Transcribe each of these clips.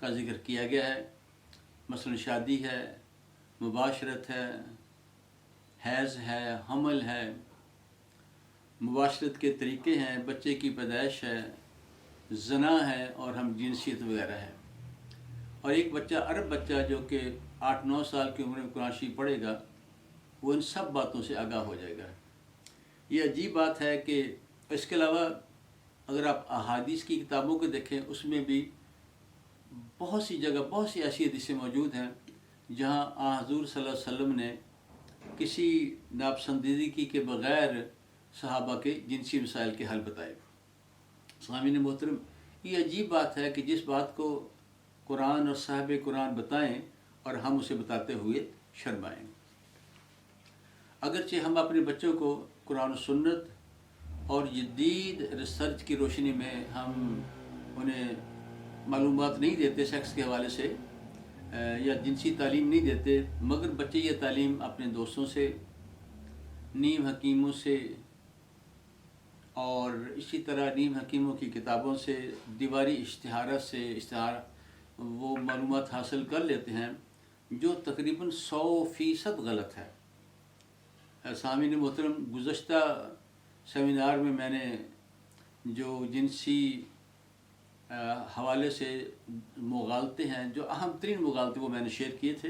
کا ذکر کیا گیا ہے، مثلا شادی ہے، مباشرت ہے، حیض ہے، حمل ہے، مباشرت کے طریقے ہیں، بچے کی پیدائش ہے، زنا ہے اور ہم جنسیت وغیرہ ہے۔ اور ایک بچہ، عرب بچہ جو کہ 8-9 سال کی عمر میں قرآن شریف پڑھے گا، وہ ان سب باتوں سے آگاہ ہو جائے گا۔ یہ عجیب بات ہے کہ اس کے علاوہ اگر آپ احادیث کی کتابوں کو دیکھیں، اس میں بھی بہت سی جگہ بہت سی ایسی حدیثیں موجود ہیں جہاں حضور صلی اللہ علیہ وسلم نے کسی ناپسندیدگی کے بغیر صحابہ کے جنسی مسائل کے حل بتائے۔ سامعین محترم، یہ عجیب بات ہے کہ جس بات کو قرآن اور صاحب قرآن بتائیں اور ہم اسے بتاتے ہوئے شرمائیں۔ اگرچہ ہم اپنے بچوں کو قرآن و سنت اور جدید ریسرچ کی روشنی میں ہم انہیں معلومات نہیں دیتے سیکس کے حوالے سے یا جنسی تعلیم نہیں دیتے، مگر بچے یہ تعلیم اپنے دوستوں سے، نیم حکیموں سے اور اسی طرح نیم حکیموں کی کتابوں سے، دیواری اشتہارات سے وہ معلومات حاصل کر لیتے ہیں جو تقریباً 100% غلط ہے۔ سامعین محترم، گزشتہ سیمینار میں نے جو جنسی حوالے سے مغالطے ہیں، جو اہم ترین مغالطے وہ میں نے شیئر کیے تھے۔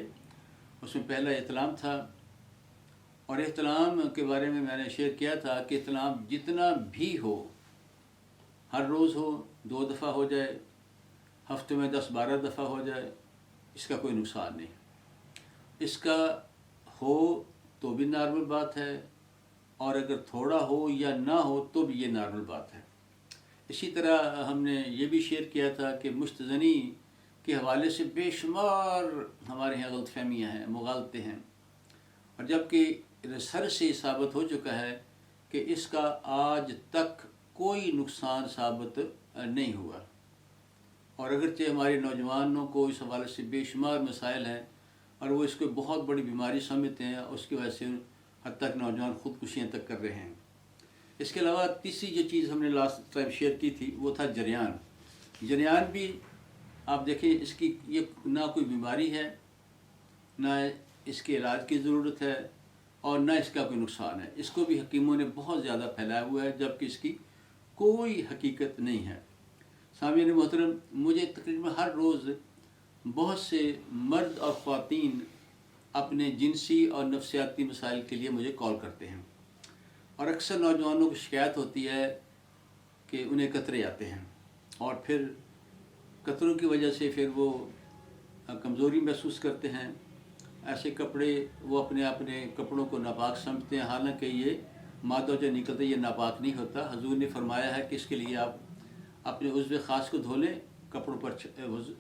اس میں پہلا احتلام تھا، اور احتلام کے بارے میں نے شیئر کیا تھا کہ احتلام جتنا بھی ہو، ہر روز ہو، 2 دفعہ ہو جائے، ہفتے میں 10-12 دفعہ ہو جائے، اس کا کوئی نقصان نہیں۔ اس کا ہو تو بھی نارمل بات ہے، اور اگر تھوڑا ہو یا نہ ہو تو بھی یہ نارمل بات ہے۔ اسی طرح ہم نے یہ بھی شیئر کیا تھا کہ مشتزنی کے حوالے سے بے شمار ہمارے یہاں غلط فہمیاں ہیں، مغالطے ہیں، اور جبکہ ریسرچ سے ثابت ہو چکا ہے کہ اس کا آج تک کوئی نقصان ثابت نہیں ہوا۔ اور اگرچہ ہمارے نوجوانوں کو اس حوالے سے بے شمار مسائل ہیں اور وہ اس کو بہت بڑی بیماری سمجھتے ہیں، اور اس کی وجہ سے حتیٰ کہ نوجوان خودکشیاں تک کر رہے ہیں۔ اس کے علاوہ تیسری جو چیز ہم نے لاسٹ ٹائم شیئر کی تھی وہ تھا جریان۔ جریان بھی آپ دیکھیں، اس کی یہ نہ کوئی بیماری ہے، نہ اس کے علاج کی ضرورت ہے، اور نہ اس کا کوئی نقصان ہے۔ اس کو بھی حکیموں نے بہت زیادہ پھیلایا ہوا ہے، جبکہ اس کی کوئی حقیقت نہیں ہے۔ سامعین محترم، مجھے تقریباً ہر روز بہت سے مرد اور خواتین اپنے جنسی اور نفسیاتی مسائل کے لیے مجھے کال کرتے ہیں، اور اکثر نوجوانوں کو شکایت ہوتی ہے کہ انہیں قطرے آتے ہیں، اور پھر قطروں کی وجہ سے پھر وہ کمزوری محسوس کرتے ہیں۔ ایسے کپڑے وہ اپنے کپڑوں کو ناپاک سمجھتے ہیں، حالانکہ یہ مادہ جو نکلتا ہے یہ ناپاک نہیں ہوتا۔ حضور نے فرمایا ہے کہ اس کے لیے آپ اپنے عضو خاص کو دھو لیں، کپڑوں پر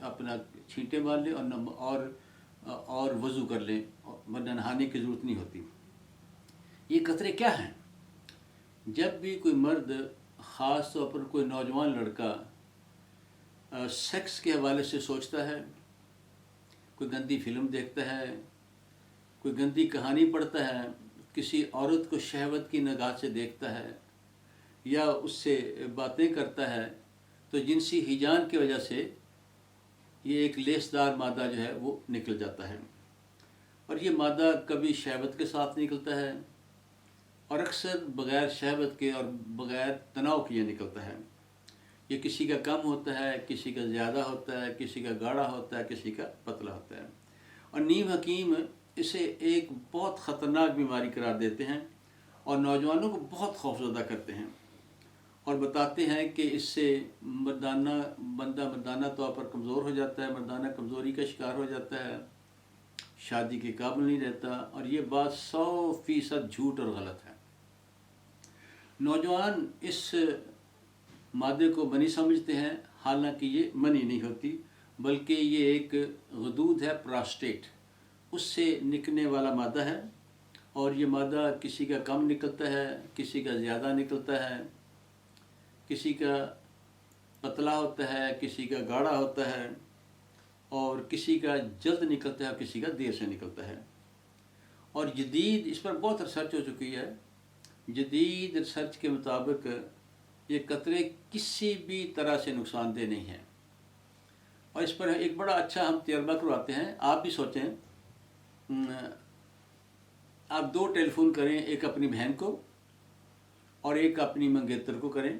اپنا چھینٹے مار لیں اور وضو کر لیں، ورنہ نہانے کی ضرورت نہیں ہوتی۔ یہ قطرے کیا ہیں؟ جب بھی کوئی مرد، خاص طور پر کوئی نوجوان لڑکا سیکس کے حوالے سے سوچتا ہے، کوئی گندی فلم دیکھتا ہے، کوئی گندی کہانی پڑھتا ہے، کسی عورت کو شہوت کی نگاہ سے دیکھتا ہے یا اس سے باتیں کرتا ہے، تو جنسی ہیجان کی وجہ سے یہ ایک لیسدار مادہ جو ہے وہ نکل جاتا ہے، اور یہ مادہ کبھی شہوت کے ساتھ نکلتا ہے اور اکثر بغیر شہوت کے اور بغیر تناؤ کے یہ نکلتا ہے۔ یہ کسی کا کم ہوتا ہے، کسی کا زیادہ ہوتا ہے، کسی کا گاڑھا ہوتا ہے، کسی کا پتلا ہوتا ہے، اور نیم حکیم اسے ایک بہت خطرناک بیماری قرار دیتے ہیں اور نوجوانوں کو بہت خوفزدہ کرتے ہیں، اور بتاتے ہیں کہ اس سے بندہ مردانہ طور پر کمزور ہو جاتا ہے، مردانہ کمزوری کا شکار ہو جاتا ہے، شادی کے قابل نہیں رہتا، اور یہ بات 100% جھوٹ اور غلط ہے۔ نوجوان اس مادے کو منی سمجھتے ہیں، حالانکہ یہ منی نہیں ہوتی، بلکہ یہ ایک غدود ہے، پراسٹیٹ، اس سے نکلنے والا مادہ ہے، اور یہ مادہ کسی کا کم نکلتا ہے، کسی کا زیادہ نکلتا ہے، کسی کا پتلا ہوتا ہے، کسی کا گاڑھا ہوتا ہے، اور کسی کا جلد نکلتا ہے اور کسی کا دیر سے نکلتا ہے۔ اور جدید اس پر بہت ریسرچ ہو چکی ہے۔ جدید ریسرچ کے مطابق یہ قطرے کسی بھی طرح سے نقصان دہ نہیں ہیں۔ اور اس پر ایک بڑا اچھا ہم تجربہ کرواتے ہیں. آپ بھی سوچیں، آپ 2 ٹیلی فون کریں، ایک اپنی بہن کو اور ایک اپنی منگیتر کو کریں،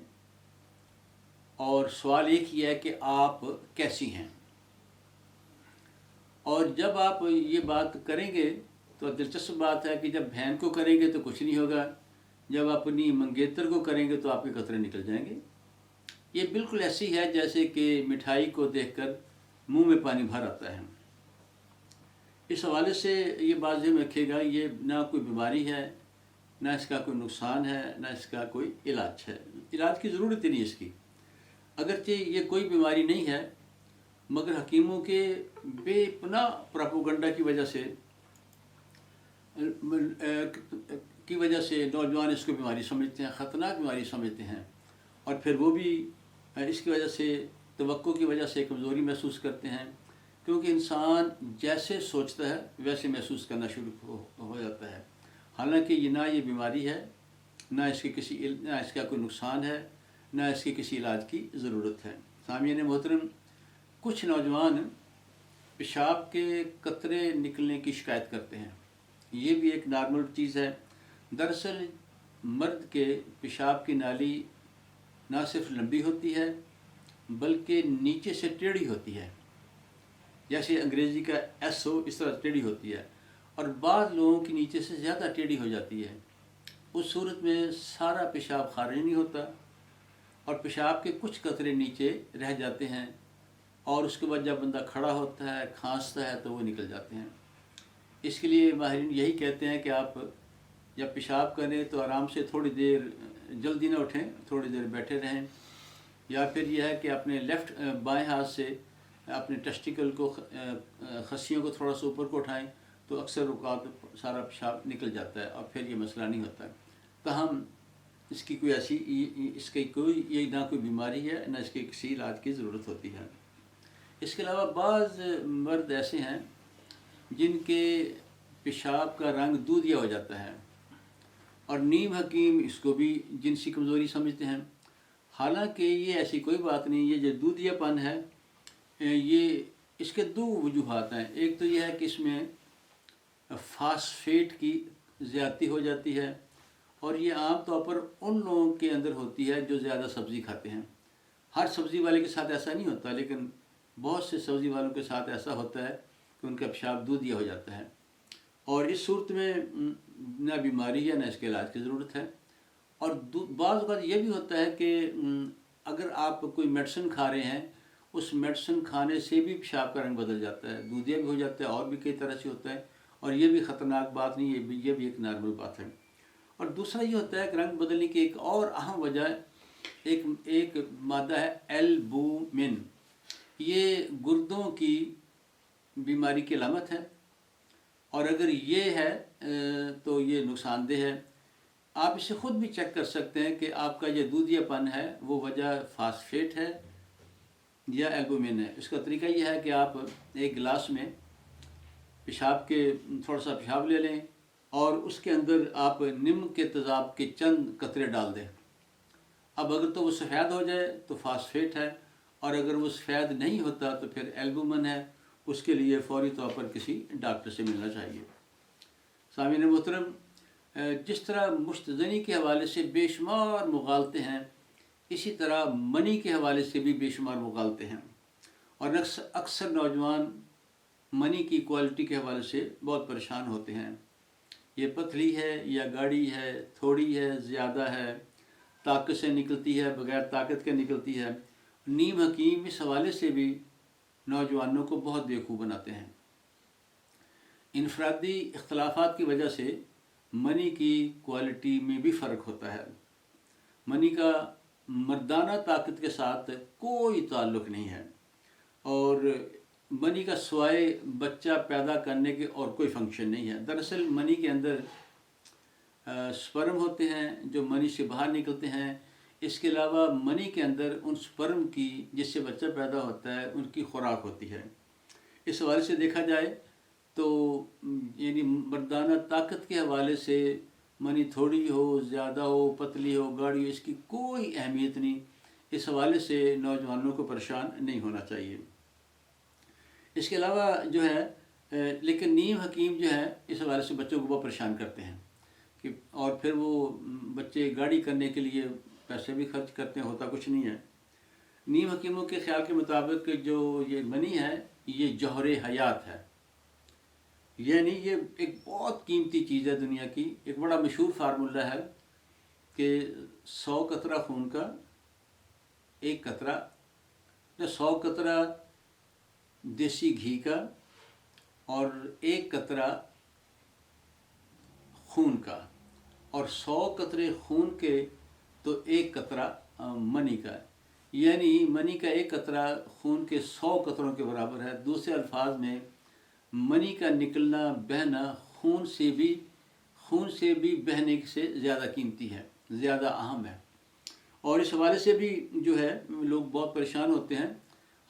اور سوال ایک ہی ہے کہ آپ کیسی ہیں. اور جب آپ یہ بات کریں گے تو دلچسپ بات ہے کہ جب بہن کو کریں گے تو کچھ نہیں ہوگا، جب اپنی منگیتر کو کریں گے تو آپ کے قطرے نکل جائیں گے. یہ بالکل ایسی ہے جیسے کہ مٹھائی کو دیکھ کر منہ میں پانی بھر آتا ہے. اس حوالے سے یہ بات ذہن میں رکھیے گا، یہ نہ کوئی بیماری ہے، نہ اس کا کوئی نقصان ہے، نہ اس کا کوئی علاج ہے. علاج کی ضرورت ہی نہیں اس کی. اگرچہ یہ کوئی بیماری نہیں ہے، مگر حکیموں کے بے پناہ پراپوگنڈا کی وجہ سے نوجوان اس کو بیماری سمجھتے ہیں، خطرناک بیماری سمجھتے ہیں، اور پھر وہ بھی اس کی وجہ سے، توقع کی وجہ سے کمزوری محسوس کرتے ہیں، کیونکہ انسان جیسے سوچتا ہے ویسے محسوس کرنا شروع ہو جاتا ہے. حالانکہ یہ نہ یہ بیماری ہے، نہ اس کا کوئی نقصان ہے، نہ اس کے کسی علاج کی ضرورت ہے. سامعین محترم، کچھ نوجوان پیشاب کے قطرے نکلنے کی شکایت کرتے ہیں. یہ بھی ایک نارمل چیز ہے. دراصل مرد کے پیشاب کی نالی نہ صرف لمبی ہوتی ہے بلکہ نیچے سے ٹیڑھی ہوتی ہے، جیسے انگریزی کا ایس ہو اس طرح ٹیڑھی ہوتی ہے، اور بعض لوگوں کی نیچے سے زیادہ ٹیڑھی ہو جاتی ہے. اس صورت میں سارا پیشاب خارج نہیں ہوتا اور پیشاب کے کچھ قطرے نیچے رہ جاتے ہیں، اور اس کے بعد جب بندہ کھڑا ہوتا ہے، کھانستا ہے تو وہ نکل جاتے ہیں. اس کے لیے ماہرین یہی کہتے ہیں کہ آپ جب پیشاب کریں تو آرام سے تھوڑی دیر، جلدی نہ اٹھیں، تھوڑی دیر بیٹھے رہیں، یا پھر یہ ہے کہ اپنے بائیں ہاتھ سے اپنے ٹیسٹیکل کو، خصیوں کو تھوڑا سا اوپر کو اٹھائیں تو اکثر اوقات سارا پیشاب نکل جاتا ہے اور پھر یہ مسئلہ نہیں ہوتا ہے. تاہم اس کی کوئی یہ نہ کوئی بیماری ہے، نہ اس کے کسی علاج کی ضرورت ہوتی ہے. اس کے علاوہ بعض مرد ایسے ہیں جن کے پیشاب کا رنگ دودھیا ہو جاتا ہے، اور نیم حکیم اس کو بھی جنسی کمزوری سمجھتے ہیں. حالانکہ یہ ایسی کوئی بات نہیں. یہ جو دودھیا پن ہے، یہ اس کے 2 وجوہات ہیں. ایک تو یہ ہے کہ اس میں فاسفیٹ کی زیادتی ہو جاتی ہے، اور یہ عام طور پر ان لوگوں کے اندر ہوتی ہے جو زیادہ سبزی کھاتے ہیں. ہر سبزی والے کے ساتھ ایسا نہیں ہوتا، لیکن بہت سے سبزی والوں کے ساتھ ایسا ہوتا ہے کہ ان کا پیشاب دودھیا ہو جاتا ہے، اور اس صورت میں نہ بیماری ہے نہ اس کے علاج کی ضرورت ہے. اور بعض اوقات یہ بھی ہوتا ہے کہ اگر آپ کوئی میڈیسن کھا رہے ہیں، اس میڈیسن کھانے سے بھی پیشاب کا رنگ بدل جاتا ہے، دودھیا بھی ہو جاتا ہے، اور بھی کئی طرح سے ہوتا ہے، اور یہ بھی خطرناک بات نہیں، یہ بھی ایک نارمل بات ہے. اور دوسرا یہ ہوتا ہے کہ رنگ بدلنے کی ایک اور اہم وجہ ایک مادہ ہے البومن. یہ گردوں کی بیماری کی علامت ہے، اور اگر یہ ہے تو یہ نقصان دہ ہے. آپ اسے خود بھی چیک کر سکتے ہیں کہ آپ کا یہ دودھیا پن ہے وہ وجہ فاسفیٹ ہے یا البومن ہے. اس کا طریقہ یہ ہے کہ آپ ایک گلاس میں تھوڑا سا پیشاب لے لیں، اور اس کے اندر آپ نم کے تیزاب کے چند قطرے ڈال دیں. اب اگر تو وہ سفید ہو جائے تو فاسفیٹ ہے، اور اگر وہ سفید نہیں ہوتا تو پھر البومن ہے. اس کے لیے فوری طور پر کسی ڈاکٹر سے ملنا چاہیے. سامعین محترم، جس طرح مشت زنی کے حوالے سے بے شمار مغالطے ہیں، اسی طرح منی کے حوالے سے بھی بے شمار مغالطے ہیں، اور اکثر نوجوان منی کی کوالٹی کے حوالے سے بہت پریشان ہوتے ہیں. یہ پتلی ہے یا گاڑی ہے، تھوڑی ہے، زیادہ ہے، طاقت سے نکلتی ہے، بغیر طاقت کے نکلتی ہے. نیم حکیم اس حوالے سے بھی نوجوانوں کو بہت بیوقوف بناتے ہیں. انفرادی اختلافات کی وجہ سے منی کی کوالٹی میں بھی فرق ہوتا ہے. منی کا مردانہ طاقت کے ساتھ کوئی تعلق نہیں ہے، اور منی کا سوائے بچہ پیدا کرنے کے اور کوئی فنکشن نہیں ہے. دراصل منی کے اندر سپرم ہوتے ہیں جو منی سے باہر نکلتے ہیں. اس کے علاوہ منی کے اندر ان سپرم کی جس سے بچہ پیدا ہوتا ہے ان کی خوراک ہوتی ہے. اس حوالے سے دیکھا جائے تو یعنی مردانہ طاقت کے حوالے سے منی تھوڑی ہو، زیادہ ہو، پتلی ہو، گاڑی ہو، اس کی کوئی اہمیت نہیں. اس حوالے سے نوجوانوں کو پریشان نہیں ہونا چاہیے. اس کے علاوہ جو ہے لیکن نیم حکیم جو ہے اس حوالے سے بچوں کو بہت پریشان کرتے ہیں کہ اور پھر وہ بچے گاڑی کرنے کے لیے پیسے بھی خرچ کرتے ہیں، ہوتا کچھ نہیں ہے۔ نیم حکیموں کے خیال کے مطابق جو یہ منی ہے یہ جوہر حیات ہے، یعنی یہ ایک بہت قیمتی چیز ہے دنیا کی۔ ایک بڑا مشہور فارمولہ ہے کہ 100 قطرہ خون کا ایک قطرہ، 100 قطرہ دیسی گھی کا اور ایک قطرہ خون کا، اور 100 قطرے خون کے تو ایک قطرہ منی کا، یعنی منی کا ایک قطرہ خون کے 100 قطروں کے برابر ہے۔ دوسرے الفاظ میں منی کا نکلنا بہنا خون سے بھی بہنے سے زیادہ قیمتی ہے، زیادہ اہم ہے، اور اس حوالے سے بھی جو ہے لوگ بہت پریشان ہوتے ہیں۔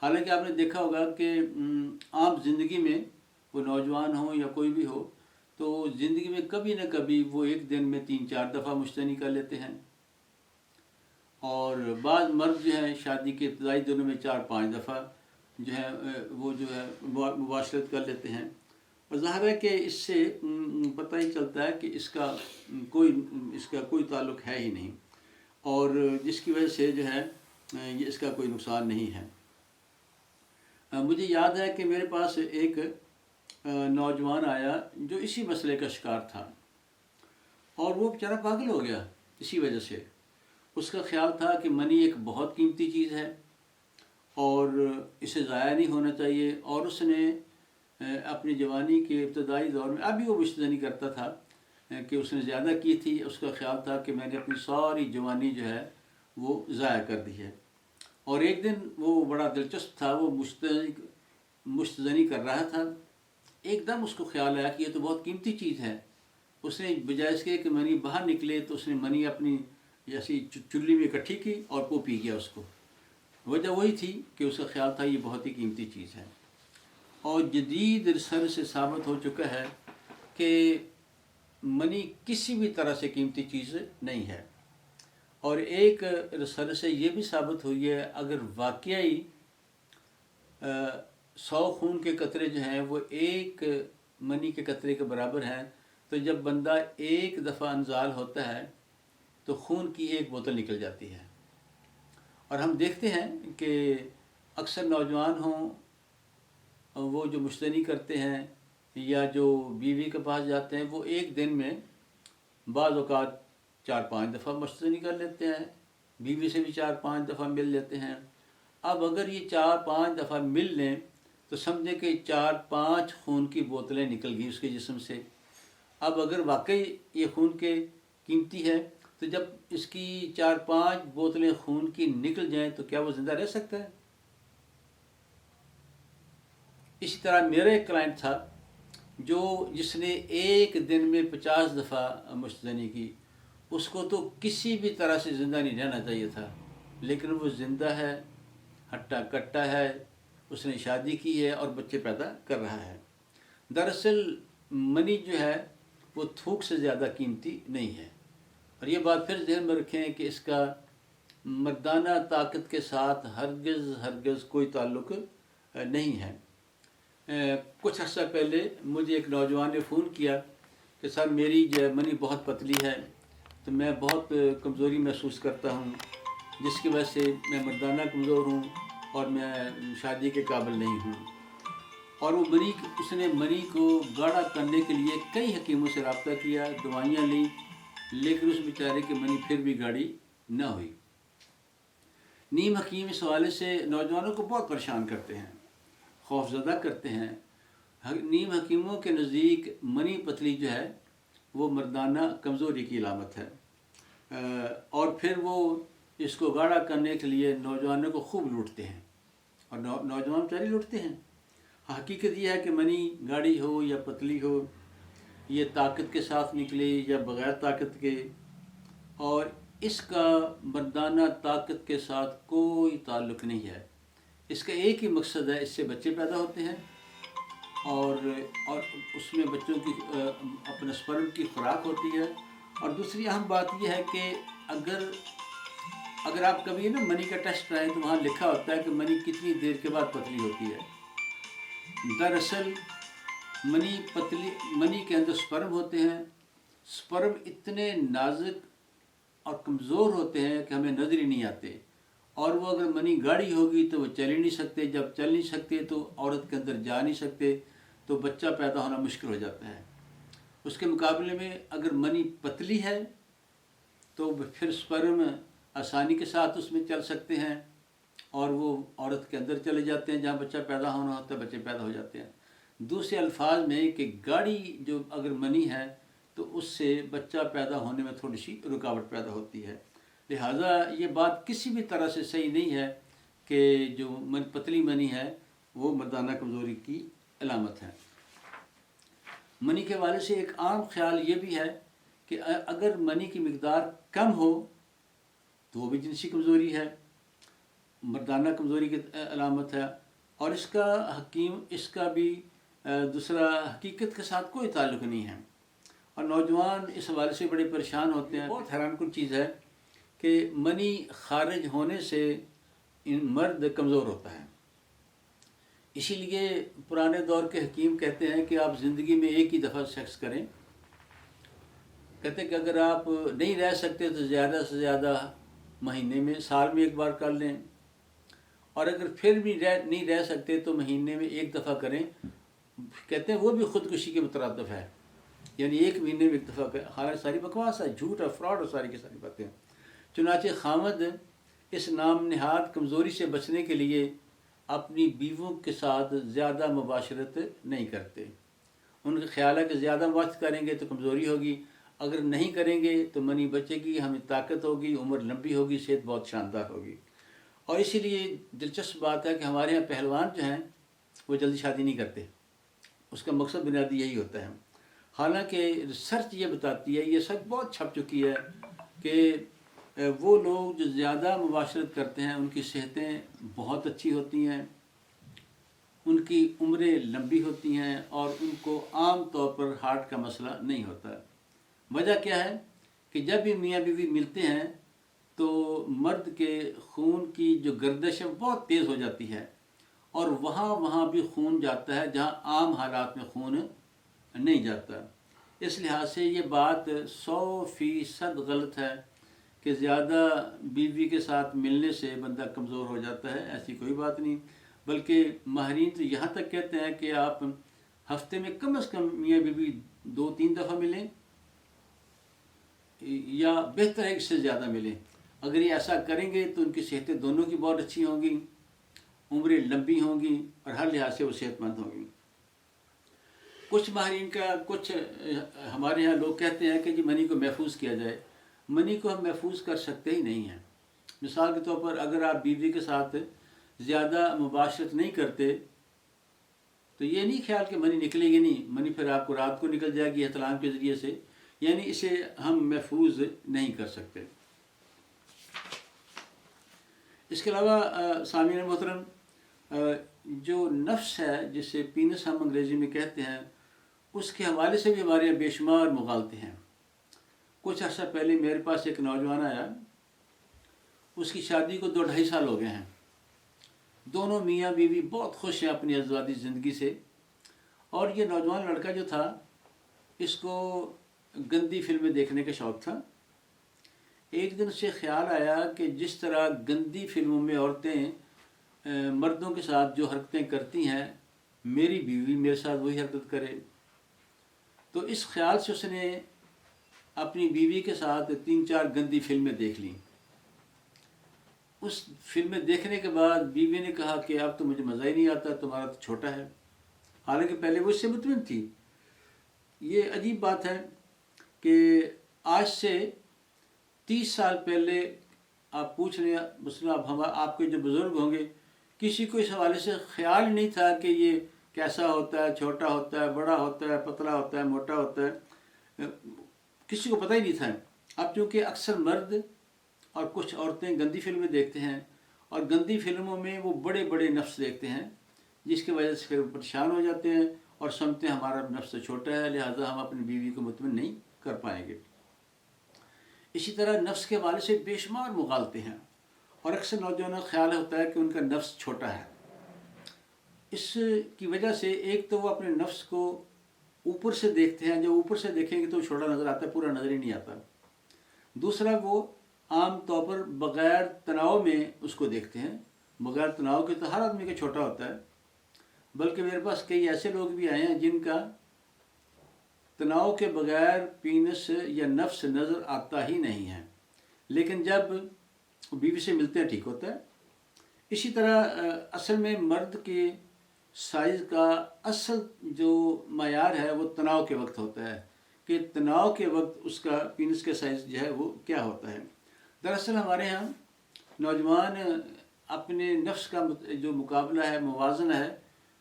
حالانکہ آپ نے دیکھا ہوگا کہ عام زندگی میں وہ نوجوان ہوں یا کوئی بھی ہو تو زندگی میں کبھی نہ کبھی وہ ایک دن میں 3-4 دفعہ مشتنی کر لیتے ہیں، اور بعض مرد جو ہیں شادی کے ابتدائی دنوں میں 4-5 دفعہ جو ہے وہ جو ہے مباشرت کر لیتے ہیں، اور ظاہر ہے کہ اس سے پتہ ہی چلتا ہے کہ اس کا کوئی تعلق ہے ہی نہیں، اور جس کی وجہ سے جو ہے یہ اس کا کوئی نقصان نہیں ہے۔ مجھے یاد ہے کہ میرے پاس ایک نوجوان آیا جو اسی مسئلے کا شکار تھا، اور وہ بیچارہ پاگل ہو گیا اسی وجہ سے۔ اس کا خیال تھا کہ منی ایک بہت قیمتی چیز ہے اور اسے ضائع نہیں ہونا چاہیے، اور اس نے اپنی جوانی کے ابتدائی دور میں ابھی وہ مشتنی کرتا تھا کہ اس نے زیادہ کی تھی۔ اس کا خیال تھا کہ میں نے اپنی ساری جوانی جو ہے وہ ضائع کر دی ہے، اور ایک دن وہ بڑا دلچسپ تھا، وہ مشتنی کر رہا تھا، ایک دم اس کو خیال آیا کہ یہ تو بہت قیمتی چیز ہے۔ اس نے بجائے اس کے کہ منی باہر نکلے تو اس نے منی اپنی جیسی چلی میں اکٹھی کی اور وہ پی گیا اس کو۔ وجہ وہی تھی کہ اس کا خیال تھا یہ بہت ہی قیمتی چیز ہے، اور جدید ریسرچ سے ثابت ہو چکا ہے کہ منی کسی بھی طرح سے قیمتی چیز نہیں ہے، اور ایک ریسرچ سے یہ بھی ثابت ہوئی ہے اگر واقعی 100 خون کے قطرے جو ہیں وہ ایک منی کے قطرے کے برابر ہیں، تو جب بندہ ایک دفعہ انزال ہوتا ہے تو خون کی ایک بوتل نکل جاتی ہے، اور ہم دیکھتے ہیں کہ اکثر نوجوان ہوں وہ جو مشتنی کرتے ہیں یا جو بیوی کے پاس جاتے ہیں وہ ایک دن میں بعض اوقات 4-5 دفعہ مشتنی کر لیتے ہیں، بیوی سے بھی 4-5 دفعہ مل لیتے ہیں۔ اب اگر یہ 4-5 دفعہ مل لیں تو سمجھیں کہ 4-5 خون کی بوتلیں نکل گئی اس کے جسم سے۔ اب اگر واقعی یہ خون کے قیمتی ہے تو جب اس کی 4-5 بوتلیں خون کی نکل جائیں تو کیا وہ زندہ رہ سکتا ہے؟ اسی طرح میرا ایک کلائنٹ تھا جس نے ایک دن میں 50 دفعہ مشتنی کی، اس کو تو کسی بھی طرح سے زندہ نہیں رہنا چاہیے تھا، لیکن وہ زندہ ہے، ہٹا کٹا ہے، اس نے شادی کی ہے اور بچے پیدا کر رہا ہے۔ دراصل منی جو ہے وہ تھوک سے زیادہ قیمتی نہیں ہے، اور یہ بات پھر ذہن میں رکھیں کہ اس کا مردانہ طاقت کے ساتھ ہرگز کوئی تعلق نہیں ہے۔ کچھ عرصہ پہلے مجھے ایک نوجوان نے فون کیا کہ سر میری جو منی بہت پتلی ہے تو میں بہت کمزوری محسوس کرتا ہوں، جس کی وجہ سے میں مردانہ کمزور ہوں اور میں شادی کے قابل نہیں ہوں، اور وہ اس نے منی کو گاڑھا کرنے کے لیے کئی حکیموں سے رابطہ کیا، دوائیاں لیں، لیکن اس بیچارے کی منی پھر بھی گاڑھی نہ ہوئی۔ نیم حکیم اس حوالے سے نوجوانوں کو بہت پریشان کرتے ہیں، خوف زدہ کرتے ہیں۔ نیم حکیموں کے نزدیک منی پتلی جو ہے وہ مردانہ کمزوری کی علامت ہے، اور پھر وہ اس کو گاڑھا کرنے کے لیے نوجوانوں کو خوب لوٹتے ہیں، اور نوجوان بیچارے لوٹتے ہیں۔ حقیقت یہ ہے کہ منی گاڑھی ہو یا پتلی ہو، یہ طاقت کے ساتھ نکلے یا بغیر طاقت کے، اور اس کا مردانہ طاقت کے ساتھ کوئی تعلق نہیں ہے۔ اس کا ایک ہی مقصد ہے، اس سے بچے پیدا ہوتے ہیں، اور اس میں بچوں کی اپنے سپرم کی خوراک ہوتی ہے۔ اور دوسری اہم بات یہ ہے کہ اگر آپ کبھی نا منی کا ٹیسٹ کرائیں تو وہاں لکھا ہوتا ہے کہ منی کتنی دیر کے بعد پتلی ہوتی ہے، دراصل منی کے اندر سپرم ہوتے ہیں. سپرم اتنے نازک اور کمزور ہوتے ہیں کہ ہمیں نظر ہی نہیں آتے، اور وہ اگر منی گاڑی ہوگی تو وہ چل ہی نہیں سکتے. جب چل نہیں سکتے تو عورت کے اندر جا نہیں سکتے، تو بچہ پیدا ہونا مشکل ہو جاتا ہے. اس کے مقابلے میں اگر منی پتلی ہے تو پھر سپرم آسانی کے ساتھ اس میں چل سکتے ہیں، اور وہ عورت کے اندر چلے جاتے ہیں، جہاں بچہ پیدا ہونا ہوتا ہے بچے پیدا ہو جاتے ہیں. دوسرے الفاظ میں کہ گاڑی جو اگر منی ہے تو اس سے بچہ پیدا ہونے میں تھوڑی سی رکاوٹ پیدا ہوتی ہے. لہٰذا یہ بات کسی بھی طرح سے صحیح نہیں ہے کہ جو پتلی منی ہے وہ مردانہ کمزوری کی علامت ہے. منی کے حوالے سے ایک عام خیال یہ بھی ہے کہ اگر منی کی مقدار کم ہو تو وہ بھی جنسی کمزوری ہے، مردانہ کمزوری کی علامت ہے. اور اس کا بھی دوسرا حقیقت کے ساتھ کوئی تعلق نہیں ہے. اور نوجوان اس حوالے سے بڑے پریشان ہوتے ہیں. بہت حیران کن چیز ہے کہ منی خارج ہونے سے مرد کمزور ہوتا ہے. اسی لیے پرانے دور کے حکیم کہتے ہیں کہ آپ زندگی میں ایک ہی دفعہ سیکس کریں. کہتے ہیں کہ اگر آپ نہیں رہ سکتے تو زیادہ سے زیادہ مہینے میں، سال میں ایک بار کر لیں، اور اگر پھر بھی نہیں رہ سکتے تو مہینے میں ایک دفعہ کریں. کہتے ہیں وہ بھی خودکشی کے مترادف ہے، یعنی ایک مہینے میں ایک دفعہ کریں. حالانکہ ساری بکواس ہے، جھوٹ ہے، فراڈ ہے، ساری کی ساری باتیں. چنانچہ خامد اس نام نہاد کمزوری سے بچنے کے لیے اپنی بیووں کے ساتھ زیادہ مباشرت نہیں کرتے. ان کا خیال ہے کہ زیادہ مباشرت کریں گے تو کمزوری ہوگی، اگر نہیں کریں گے تو منی بچے گی، ہمیں طاقت ہوگی، عمر لمبی ہوگی، صحت بہت شاندار ہوگی. اور اسی لیے دلچسپ بات ہے کہ ہمارے یہاں پہلوان جو ہیں وہ جلدی شادی نہیں کرتے. اس کا مقصد بنیادی یہی ہوتا ہے. حالانکہ ریسرچ یہ بتاتی ہے، یہ سچ بہت چھپ چکی ہے کہ وہ لوگ جو زیادہ مباشرت کرتے ہیں ان کی صحتیں بہت اچھی ہوتی ہیں، ان کی عمریں لمبی ہوتی ہیں، اور ان کو عام طور پر ہارٹ کا مسئلہ نہیں ہوتا. وجہ کیا ہے کہ جب بھی میاں بیوی ملتے ہیں تو مرد کے خون کی جو گردش ہے بہت تیز ہو جاتی ہے، اور وہاں بھی خون جاتا ہے جہاں عام حالات میں خون نہیں جاتا. اس لحاظ سے یہ بات 100% غلط ہے کہ زیادہ بیوی کے ساتھ ملنے سے بندہ کمزور ہو جاتا ہے. ایسی کوئی بات نہیں، بلکہ ماہرین تو یہاں تک کہتے ہیں کہ آپ ہفتے میں کم از کم میاں بیوی 2-3 دفعہ ملیں، یا بہتر ہے اس سے زیادہ ملیں. اگر یہ ایسا کریں گے تو ان کی صحتیں دونوں کی بہت اچھی ہوں گی، عمریں لمبی ہوں گی، اور ہر لحاظ سے وہ صحت مند ہوں گی. کچھ ماہرین کچھ ہمارے یہاں لوگ کہتے ہیں کہ جی منی کو محفوظ کیا جائے. منی کو ہم محفوظ کر سکتے ہی نہیں ہیں. مثال کے طور پر اگر آپ بیوی کے ساتھ زیادہ مباشرت نہیں کرتے تو یہ نہیں خیال کہ منی نکلے گی نہیں، منی پھر آپ کو رات کو نکل جائے گی احتلام کے ذریعے سے، یعنی اسے ہم محفوظ نہیں کر سکتے. اس کے علاوہ سامعین محترم، جو نفس ہے جسے پینس ہم انگریزی میں کہتے ہیں، اس کے حوالے سے بھی ہمارے یہاں بے شمار مغالطے ہیں. کچھ عرصہ پہلے میرے پاس ایک نوجوان آیا، اس کی شادی کو 2-2.5 سال ہو گئے ہیں. دونوں میاں بیوی بہت خوش ہیں اپنی ازدواجی زندگی سے. اور یہ نوجوان لڑکا جو تھا اس کو گندی فلمیں دیکھنے کا شوق تھا. ایک دن سے خیال آیا کہ جس طرح گندی فلموں میں عورتیں مردوں کے ساتھ جو حرکتیں کرتی ہیں میری بیوی میرے ساتھ وہی حرکت کرے. تو اس خیال سے اس نے اپنی بیوی کے ساتھ 3-4 گندی فلمیں دیکھ لیں. اس فلمیں دیکھنے کے بعد بیوی نے کہا کہ اب تو مجھے مزہ ہی نہیں آتا، تمہارا تو چھوٹا ہے. حالانکہ پہلے وہ اس سے مطمئن تھی. یہ عجیب بات ہے کہ آج سے 30 سال پہلے آپ پوچھ رہے ہیں، مثلا آپ کے جو بزرگ ہوں گے کسی کو اس حوالے سے خیال ہی نہیں تھا کہ یہ کیسا ہوتا ہے، چھوٹا ہوتا ہے، بڑا ہوتا ہے، پتلا ہوتا ہے، موٹا ہوتا ہے، کسی کو پتہ ہی نہیں تھا. اب چونکہ اکثر مرد اور کچھ عورتیں گندی فلمیں دیکھتے ہیں، اور گندی فلموں میں وہ بڑے بڑے نفس دیکھتے ہیں، جس کی وجہ سے پھر پریشان ہو جاتے ہیں اور سمجھتے ہیں ہمارا نفس چھوٹا ہے، لہٰذا ہم اپنی بیوی کو مطمئن نہیں کر پائیں گے. اسی طرح نفس کے حوالے سے بے شمار مغالطے ہیں، اور اکثر نوجوانوں کا خیال ہوتا ہے کہ ان کا نفس چھوٹا ہے. اس کی وجہ سے ایک تو وہ اپنے نفس کو اوپر سے دیکھتے ہیں، جب اوپر سے دیکھیں گے تو چھوٹا نظر آتا ہے، پورا نظر ہی نہیں آتا۔ دوسرا وہ عام طور پر بغیر تناؤ میں اس کو دیکھتے ہیں، بغیر تناؤ کے تو ہر آدمی کا چھوٹا ہوتا ہے، بلکہ میرے پاس کئی ایسے لوگ بھی آئے ہیں جن کا تناؤ کے بغیر پینس یا نفس نظر آتا ہی نہیں ہے، لیکن جب بیوی سے ملتے ہیں ٹھیک ہوتا ہے۔ اسی طرح اصل میں مرد کے سائز کا اصل جو معیار ہے وہ تناؤ کے وقت ہوتا ہے، کہ تناؤ کے وقت اس کا پینس کا سائز جو ہے وہ کیا ہوتا ہے۔ دراصل ہمارے ہاں نوجوان اپنے نفس کا جو مقابلہ ہے، موازنہ ہے،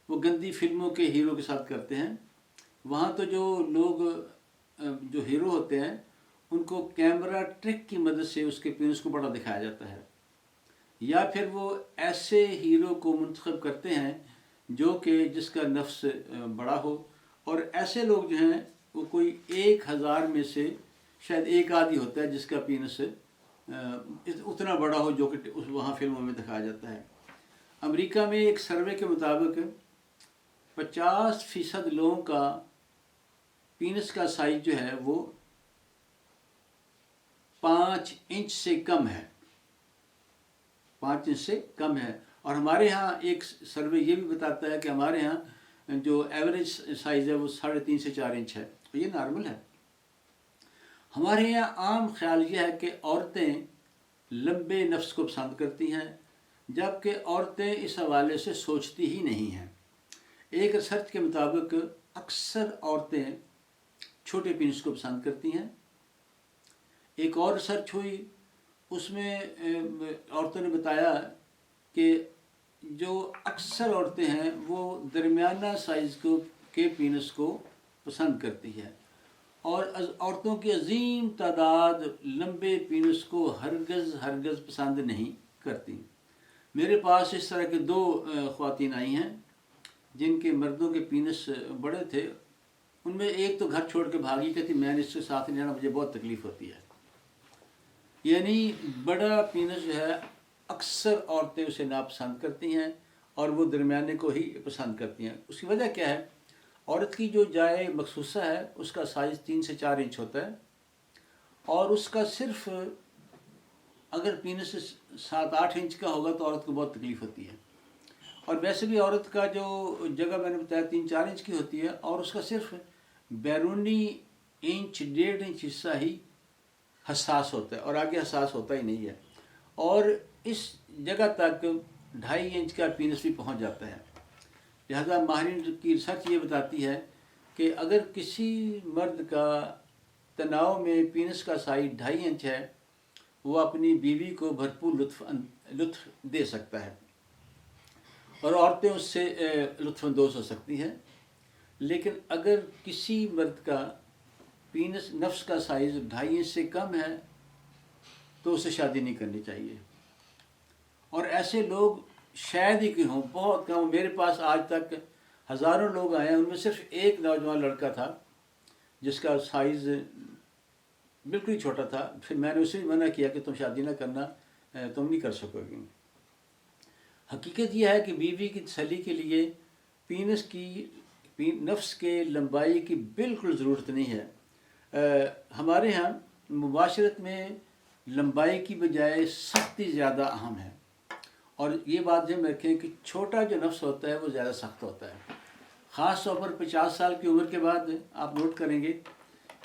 وہ گندی فلموں کے ہیرو کے ساتھ کرتے ہیں۔ وہاں تو جو لوگ جو ہیرو ہوتے ہیں ان کو کیمرہ ٹرک کی مدد سے اس کے پینس کو بڑا دکھایا جاتا ہے، یا پھر وہ ایسے ہیرو کو منتخب کرتے ہیں جو کہ جس کا نفس بڑا ہو، اور ایسے لوگ جو ہیں وہ کوئی 1000 میں سے شاید ایک آدھی ہوتا ہے جس کا پینس اتنا بڑا ہو جو کہ وہاں فلموں میں دکھایا جاتا ہے۔ امریکہ میں ایک سروے کے مطابق 50% لوگوں کا پینس کا سائز جو ہے وہ 5 انچ سے کم ہے، 5 انچ سے کم ہے۔ اور ہمارے ہاں ایک سروے یہ بھی بتاتا ہے کہ ہمارے ہاں جو ایوریج سائز ہے وہ 3.5 سے 4 انچ ہے، تو یہ نارمل ہے۔ ہمارے یہاں عام خیال یہ ہے کہ عورتیں لمبے نفس کو پسند کرتی ہیں، جبکہ عورتیں اس حوالے سے سوچتی ہی نہیں ہیں۔ ایک ریسرچ کے مطابق اکثر عورتیں چھوٹے پینس کو پسند کرتی ہیں۔ ایک اور ریسرچ ہوئی، اس میں عورتوں نے بتایا کہ جو اکثر عورتیں ہیں وہ درمیانہ سائز کے پینس کو پسند کرتی ہے، اور عورتوں کی عظیم تعداد لمبے پینس کو ہرگز پسند نہیں کرتی۔ میرے پاس اس طرح کے 2 خواتین آئی ہیں جن کے مردوں کے پینس بڑے تھے، ان میں ایک تو گھر چھوڑ کے بھاگی، کہتی میں نے اس کے ساتھ نہیں رہنا، مجھے بہت تکلیف ہوتی ہے۔ یعنی بڑا پینس جو ہے اکثر عورتیں اسے ناپسند کرتی ہیں اور وہ درمیانے کو ہی پسند کرتی ہیں۔ اس کی وجہ کیا ہے؟ عورت کی جو جائے مخصوصہ ہے اس کا سائز 3 سے 4 انچ ہوتا ہے، اور اس کا صرف اگر پینس 7-8 انچ کا ہوگا تو عورت کو بہت تکلیف ہوتی ہے۔ اور ویسے بھی عورت کا جو جگہ میں نے بتایا 3-4 انچ کی ہوتی ہے، اور اس کا صرف بیرونی 1.5 انچ حصہ ہی حساس ہوتا ہے، اور آگے حساس ہوتا ہی نہیں ہے، اور اس جگہ تک 2.5 انچ کا پینس بھی پہنچ جاتا ہے۔ لہذا ماہرین کی ریسرچ یہ بتاتی ہے کہ اگر کسی مرد کا تناؤ میں پینس کا سائز 2.5 انچ ہے، وہ اپنی بیوی کو بھرپور لطف دے سکتا ہے، اور عورتیں اس سے لطف اندوز ہو سکتی ہیں۔ لیکن اگر کسی مرد کا پینس نفس کا سائز 2.5 انچ سے کم ہے تو اسے شادی نہیں کرنی چاہیے۔ اور ایسے لوگ شاید ہی کہ ہوں، بہت کم۔ میرے پاس آج تک ہزاروں لوگ آئے ہیں، ان میں صرف ایک نوجوان لڑکا تھا جس کا سائز بالکل ہی چھوٹا تھا، پھر میں نے اسے منع کیا کہ تم شادی نہ کرنا، تم نہیں کر سکو گے۔ حقیقت یہ ہے کہ بیوی کی تسلی کے لیے پینس کی نفس کے لمبائی کی بالکل ضرورت نہیں ہے۔ ہمارے ہاں معاشرت میں لمبائی کی بجائے سختی زیادہ اہم ہے، اور یہ بات ذہن میں رکھیں کہ چھوٹا جو نفس ہوتا ہے وہ زیادہ سخت ہوتا ہے۔ خاص طور پر 50 سال کی عمر کے بعد آپ نوٹ کریں گے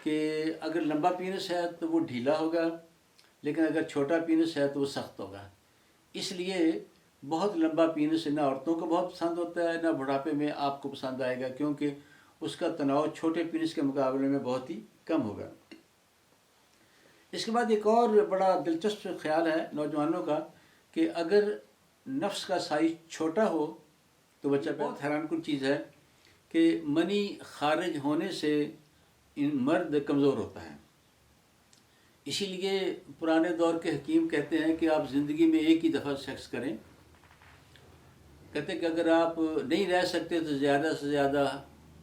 کہ اگر لمبا پینس ہے تو وہ ڈھیلا ہوگا، لیکن اگر چھوٹا پینس ہے تو وہ سخت ہوگا۔ اس لیے بہت لمبا پینس نہ عورتوں کو بہت پسند ہوتا ہے، نہ بڑھاپے میں آپ کو پسند آئے گا، کیونکہ اس کا تناؤ چھوٹے پینس کے مقابلے میں بہت ہی کم ہوگا۔ اس کے بعد ایک اور بڑا دلچسپ خیال ہے نوجوانوں کا کہ اگر نفس کا سائز چھوٹا ہو تو بچہ بہت حیران کن چیز ہے کہ منی خارج ہونے سے مرد کمزور ہوتا ہے۔ اسی لیے پرانے دور کے حکیم کہتے ہیں کہ آپ زندگی میں ایک ہی دفعہ سیکس کریں، کہتے ہیں کہ اگر آپ نہیں رہ سکتے تو زیادہ سے زیادہ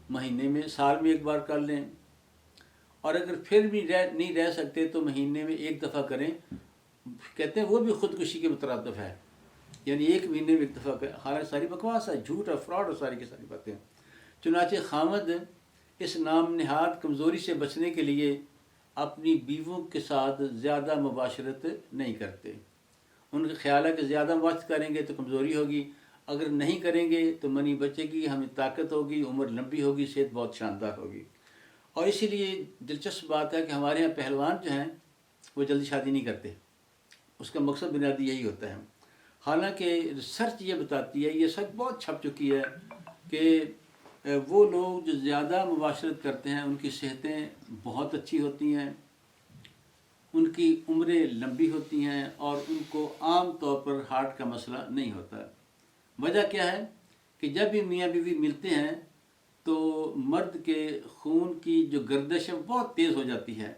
مہینے میں، سال میں ایک بار کر لیں، اور اگر پھر بھی نہیں رہ سکتے تو مہینے میں ایک دفعہ کریں۔ کہتے ہیں وہ بھی خودکشی کے مترادف ہے، یعنی ایک مہینے میں ایک دفعہ حالانکہ ساری بکواس ہے، جھوٹ اور فراڈ اور ساری کی ساری باتیں. چنانچہ خامد اس نام نہاد کمزوری سے بچنے کے لیے اپنی بیووں کے ساتھ زیادہ مباشرت نہیں کرتے. ان کا خیال ہے کہ زیادہ مباشرت کریں گے تو کمزوری ہوگی، اگر نہیں کریں گے تو منی بچے گی، ہمیں طاقت ہوگی، عمر لمبی ہوگی، صحت بہت شاندار ہوگی. اور اسی لیے دلچسپ بات ہے کہ ہمارے یہاں پہلوان جو ہیں وہ جلدی شادی نہیں کرتے. اس کا مقصد بنیادی یہی ہوتا ہے. حالانکہ ریسرچ یہ بتاتی ہے، یہ سچ بہت چھپ چکی ہے کہ وہ لوگ جو زیادہ مباشرت کرتے ہیں ان کی صحتیں بہت اچھی ہوتی ہیں، ان کی عمریں لمبی ہوتی ہیں، اور ان کو عام طور پر ہارٹ کا مسئلہ نہیں ہوتا. وجہ کیا ہے کہ جب بھی میاں بیوی ملتے ہیں تو مرد کے خون کی جو گردش ہے بہت تیز ہو جاتی ہے،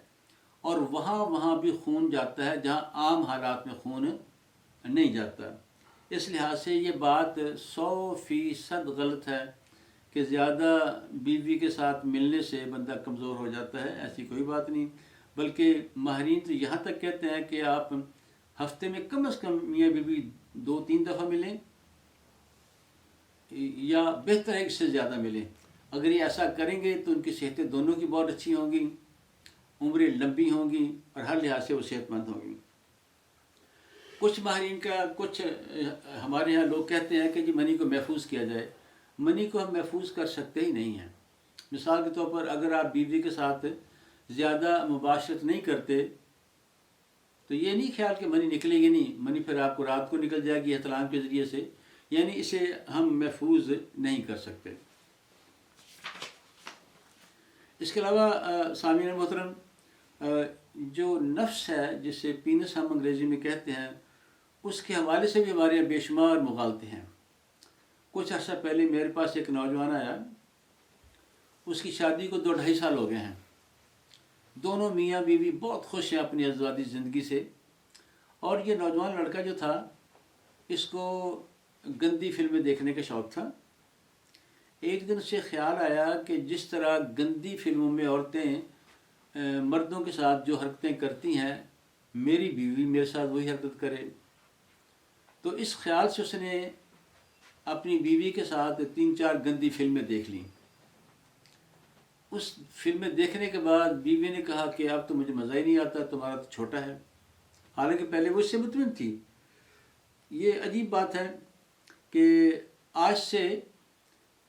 اور وہاں بھی خون جاتا ہے جہاں عام حالات میں خون نہیں جاتا. اس لحاظ سے یہ بات 100% غلط ہے کہ زیادہ بیوی کے ساتھ ملنے سے بندہ کمزور ہو جاتا ہے. ایسی کوئی بات نہیں، بلکہ ماہرین تو یہاں تک کہتے ہیں کہ آپ ہفتے میں کم از کم میاں بیوی 2-3 دفعہ ملیں، یا بہتر ہے کہ اس سے زیادہ ملیں. اگر یہ ایسا کریں گے تو ان کی صحتیں دونوں کی بہت اچھی ہوں گی، عمریں لمبی ہوں گی، اور ہر لحاظ سے وہ صحت مند ہوں گی. کچھ ماہرین کا کچھ ہمارے یہاں لوگ کہتے ہیں کہ جی منی کو محفوظ کیا جائے. منی کو ہم محفوظ کر سکتے ہی نہیں ہیں. مثال کے طور پر اگر آپ بیوی کے ساتھ زیادہ مباشرت نہیں کرتے تو یہ نہیں خیال کہ منی نکلے گی نہیں، منی پھر آپ کو رات کو نکل جائے گی احتلام کے ذریعے سے، یعنی اسے ہم محفوظ نہیں کر سکتے. اس کے علاوہ سامعین محترم، جو نفس ہے جسے پینس ہم انگریزی میں کہتے ہیں، اس کے حوالے سے بھی ہمارے یہاں بے شمار مغالطے ہیں. کچھ عرصہ پہلے میرے پاس ایک نوجوان آیا، اس کی شادی کو 2-2.5 سال ہو گئے ہیں. دونوں میاں بیوی بہت خوش ہیں اپنی ازدواجی زندگی سے. اور یہ نوجوان لڑکا جو تھا اس کو گندی فلمیں دیکھنے کا شوق تھا. ایک دن اسے خیال آیا کہ جس طرح گندی فلموں میں عورتیں مردوں کے ساتھ جو حرکتیں کرتی ہیں، میری بیوی میرے ساتھ وہی حرکت کرے. تو اس خیال سے اس نے اپنی بیوی کے ساتھ 3-4 گندی فلمیں دیکھ لیں. اس فلمیں دیکھنے کے بعد بیوی نے کہا کہ اب تو مجھے مزہ ہی نہیں آتا، تمہارا تو چھوٹا ہے. حالانکہ پہلے وہ اس سے مطمئن تھی. یہ عجیب بات ہے کہ آج سے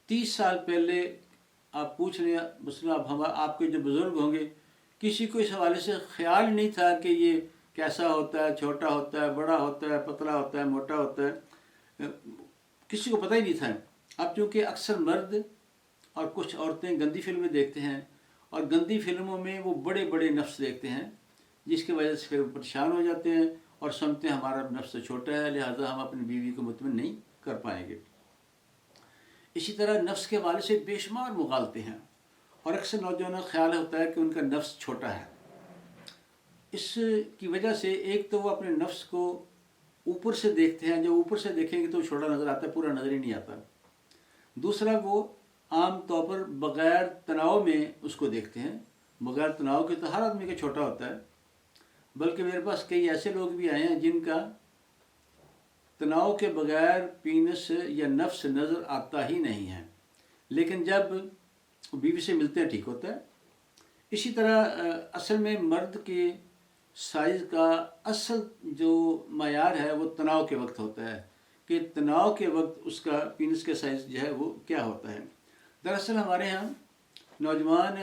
30 سال پہلے آپ پوچھ رہے ہیں، مثلا اب آپ کے جو بزرگ ہوں گے، کسی کو اس حوالے سے خیال نہیں تھا کہ یہ کیسا ہوتا ہے، چھوٹا ہوتا ہے، بڑا ہوتا ہے، پتلا ہوتا ہے، موٹا ہوتا ہے، کسی کو پتہ ہی نہیں تھا. اب چونکہ اکثر مرد اور کچھ عورتیں گندی فلمیں دیکھتے ہیں، اور گندی فلموں میں وہ بڑے بڑے نفس دیکھتے ہیں، جس کی وجہ سے پھر پریشان ہو جاتے ہیں اور سمجھتے ہیں ہمارا نفس چھوٹا ہے، لہٰذا ہم اپنی بیوی کو مطمئن نہیں کر پائیں گے. اسی طرح نفس کے حوالے سے بے شمار مغالطے ہیں، اور اکثر نوجوانوں کا خیال ہوتا ہے کہ ان کا نفس چھوٹا ہے. اس کی وجہ سے ایک تو وہ اپنے نفس کو اوپر سے دیکھتے ہیں، جو اوپر سے دیکھیں گے تو چھوٹا نظر آتا ہے، پورا نظر ہی نہیں آتا. دوسرا وہ عام طور پر بغیر تناؤ میں اس کو دیکھتے ہیں. بغیر تناؤ کے تو ہر آدمی کا چھوٹا ہوتا ہے، بلکہ میرے پاس کئی ایسے لوگ بھی آئے ہیں جن کا تناؤ کے بغیر پینس یا نفس نظر آتا ہی نہیں ہے، لیکن جب بیوی سے ملتے ہیں ٹھیک ہوتا ہے. اسی طرح اصل میں مرد کے سائز کا اصل جو معیار ہے وہ تناؤ کے وقت ہوتا ہے، کہ تناؤ کے وقت اس کا پینس کا سائز جو ہے وہ کیا ہوتا ہے. دراصل ہمارے ہاں نوجوان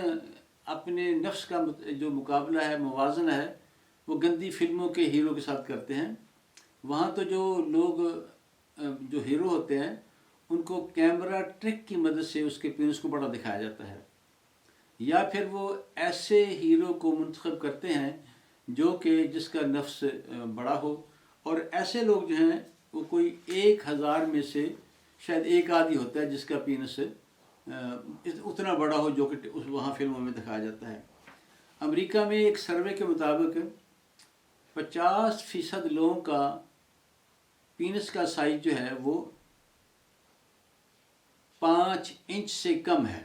اپنے نفس کا جو مقابلہ ہے، موازنہ ہے، وہ گندی فلموں کے ہیرو کے ساتھ کرتے ہیں. وہاں تو جو لوگ جو ہیرو ہوتے ہیں ان کو کیمرہ ٹرک کی مدد سے اس کے پینس کو بڑا دکھایا جاتا ہے، یا پھر وہ ایسے ہیرو کو منتخب کرتے ہیں جو کہ جس کا نفس بڑا ہو. اور ایسے لوگ جو ہیں وہ کوئی 1000 میں سے شاید ایک آدھی ہوتا ہے جس کا پینس اتنا بڑا ہو جو کہ وہاں فلموں میں دکھایا جاتا ہے. امریکہ میں ایک سروے کے مطابق 50% لوگوں کا پینس کا سائز جو ہے وہ 5 انچ سے کم ہے،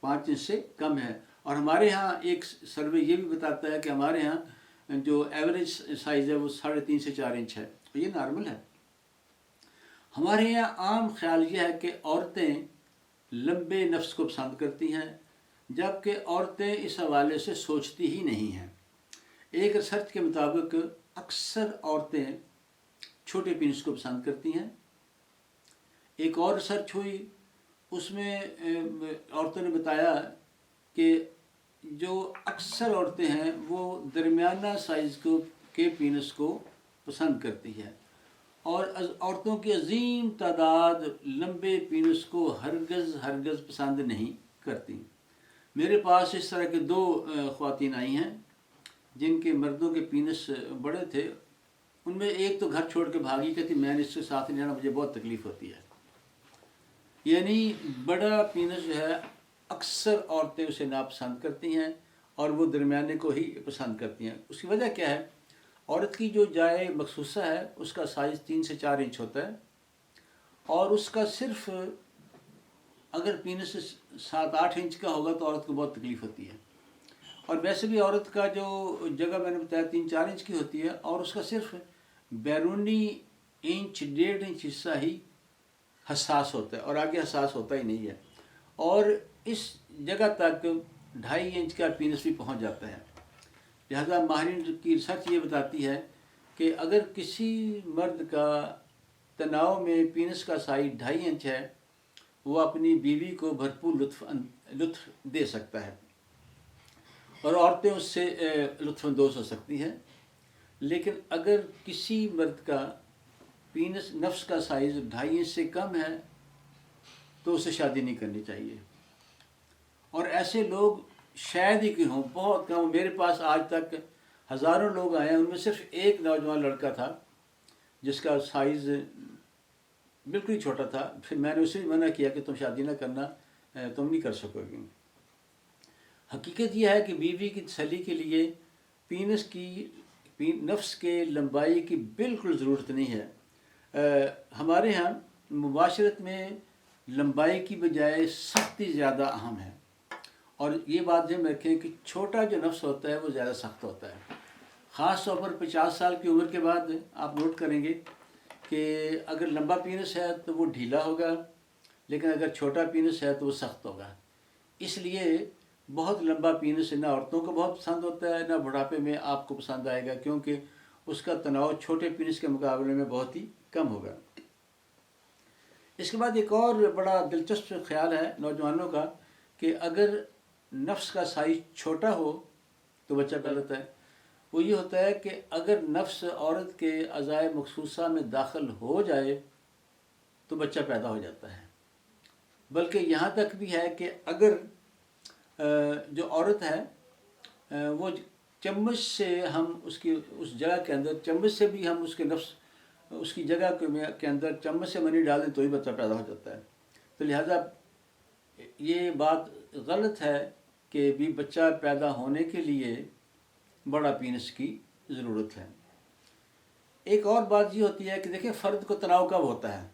5 انچ سے کم ہے. اور ہمارے ہاں ایک سروے یہ بھی بتاتا ہے کہ ہمارے ہاں جو ایوریج سائز ہے وہ 3.5 سے 4 انچ ہے، یہ نارمل ہے. ہمارے یہاں عام خیال یہ ہے کہ عورتیں لمبے نفس کو پسند کرتی ہیں، جبکہ عورتیں اس حوالے سے سوچتی ہی نہیں ہیں. ایک ریسرچ کے مطابق اکثر عورتیں چھوٹے پینس کو پسند کرتی ہیں. ایک اور ریسرچ ہوئی، اس میں عورتوں نے بتایا کہ جو اکثر عورتیں ہیں وہ درمیانہ سائز کے پینس کو پسند کرتی ہے، اور عورتوں کی عظیم تعداد لمبے پینس کو ہرگز پسند نہیں کرتی. میرے پاس اس طرح کے 2 خواتین آئی ہیں جن کے مردوں کے پینس بڑے تھے. ان میں ایک تو گھر چھوڑ کے بھاگی، کہتی میں نے اس کے ساتھ نہیں رہنا، مجھے بہت تکلیف ہوتی ہے. یعنی بڑا پینس جو ہے اکثر عورتیں اسے ناپسند کرتی ہیں اور وہ درمیانے کو ہی پسند کرتی ہیں. اس کی وجہ کیا ہے؟ عورت کی جو جائے مخصوصہ ہے اس کا سائز 3 سے 4 انچ ہوتا ہے، اور اس کا صرف اگر پینس 7-8 انچ کا ہوگا تو عورت کو بہت تکلیف ہوتی ہے. اور ویسے بھی عورت کا جو جگہ میں نے بتایا 3-4 انچ کی ہوتی ہے، اور اس کا صرف بیرونی 1.5 انچ حصہ ہی حساس ہوتا ہے اور آگے حساس ہوتا ہی نہیں ہے. اور اس جگہ تک 2.5 انچ کا پینس بھی پہنچ جاتا ہے. لہذا ماہرین کی ریسرچ یہ بتاتی ہے کہ اگر کسی مرد کا تناؤ میں پینس کا سائز 2.5 انچ ہے، وہ اپنی بیوی کو بھرپور لطف دے سکتا ہے اور عورتیں اس سے لطف اندوز ہو سکتی ہیں. لیکن اگر کسی مرد کا پینس نفس کا سائز 2.5 انچ سے کم ہے تو اسے شادی نہیں کرنی چاہیے. اور ایسے لوگ شاید ہی کہ ہوں، بہت کم. میرے پاس آج تک ہزاروں لوگ آئے ہیں، ان میں صرف ایک نوجوان لڑکا تھا جس کا سائز بالکل ہی چھوٹا تھا. پھر میں نے اسے بھی منع کیا کہ تم شادی نہ کرنا، تم نہیں کر سکو گے. حقیقت یہ ہے کہ بیوی کی تسلی کے لیے پینس کی نفس کے لمبائی کی بالکل ضرورت نہیں ہے. ہمارے ہاں معاشرت میں لمبائی کی بجائے سختی زیادہ اہم ہے، اور یہ بات ذہن میں رکھیں کہ چھوٹا جو نفس ہوتا ہے وہ زیادہ سخت ہوتا ہے. خاص طور پر 50 سال کی عمر کے بعد آپ نوٹ کریں گے کہ اگر لمبا پینس ہے تو وہ ڈھیلا ہوگا، لیکن اگر چھوٹا پینس ہے تو وہ سخت ہوگا. اس لیے بہت لمبا پینس نہ عورتوں کو بہت پسند ہوتا ہے، نہ بڑھاپے میں آپ کو پسند آئے گا، کیونکہ اس کا تناؤ چھوٹے پینس کے مقابلے میں بہت ہی کم ہوگا. اس کے بعد ایک اور بڑا دلچسپ خیال ہے نوجوانوں کا کہ اگر نفس کا سائز چھوٹا ہو تو بچہ پیدا ہوتا ہے. وہ یہ ہوتا ہے کہ اگر نفس عورت کے اعضائے مخصوصہ میں داخل ہو جائے تو بچہ پیدا ہو جاتا ہے. بلکہ یہاں تک بھی ہے کہ اگر جو عورت ہے وہ چمچ سے ہم اس جگہ کے اندر چمچ سے بھی ہم اس کی جگہ کے اندر چمچ سے منی ڈال دیں تو ہی بچہ پیدا ہو جاتا ہے. تو لہٰذا یہ بات غلط ہے کہ بھی بچہ پیدا ہونے کے لیے بڑا پینس کی ضرورت ہے. ایک اور بات یہ ہوتی ہے کہ دیکھیں فرد کو تناؤ کب ہوتا ہے.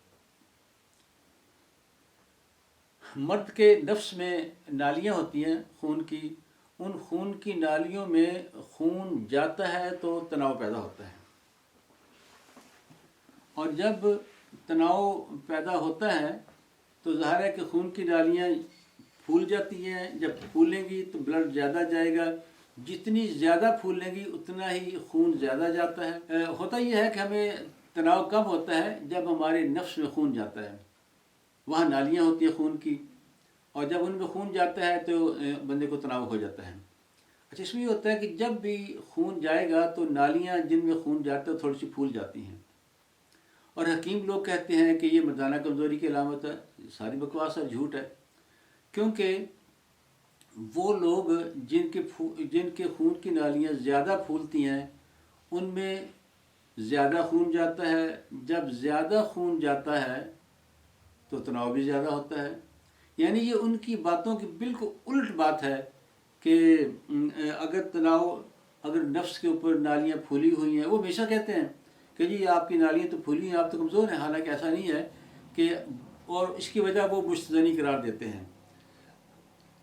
مرد کے نفس میں نالیاں ہوتی ہیں خون کی، ان خون کی نالیوں میں خون جاتا ہے تو تناؤ پیدا ہوتا ہے. اور جب تناؤ پیدا ہوتا ہے تو ظاہر ہے کہ خون کی نالیاں پھول جاتی ہیں. جب پھولیں گی تو بلڈ زیادہ جائے گا، جتنی زیادہ پھولیں گی اتنا ہی خون زیادہ جاتا ہے. ہوتا یہ ہے کہ ہمیں تناؤ کب ہوتا ہے؟ جب ہمارے نفس میں خون جاتا ہے. وہاں نالیاں ہوتی ہیں خون کی، اور جب ان میں خون جاتا ہے تو بندے کو تناؤ ہو جاتا ہے. اچھا، اس میں یہ ہوتا ہے کہ جب بھی خون جائے گا تو نالیاں جن میں خون جاتا ہے تھوڑی سی پھول جاتی ہیں، اور حکیم لوگ کہتے ہیں کہ یہ مردانہ کمزوری کی علامت ہے. ساری بکواس اور جھوٹ ہے، کیونکہ وہ لوگ جن کے خون کی نالیاں زیادہ پھولتی ہیں ان میں زیادہ خون جاتا ہے. جب زیادہ خون جاتا ہے تو تناؤ بھی زیادہ ہوتا ہے. یعنی یہ ان کی باتوں کی بالکل الٹ بات ہے کہ اگر نفس کے اوپر نالیاں پھولی ہوئی ہیں، وہ ہمیشہ کہتے ہیں کہ جی آپ کی نالیاں تو پھولی ہیں، آپ تو کمزور ہیں. حالانکہ ایسا نہیں ہے کہ، اور اس کی وجہ وہ مستدنی قرار دیتے ہیں.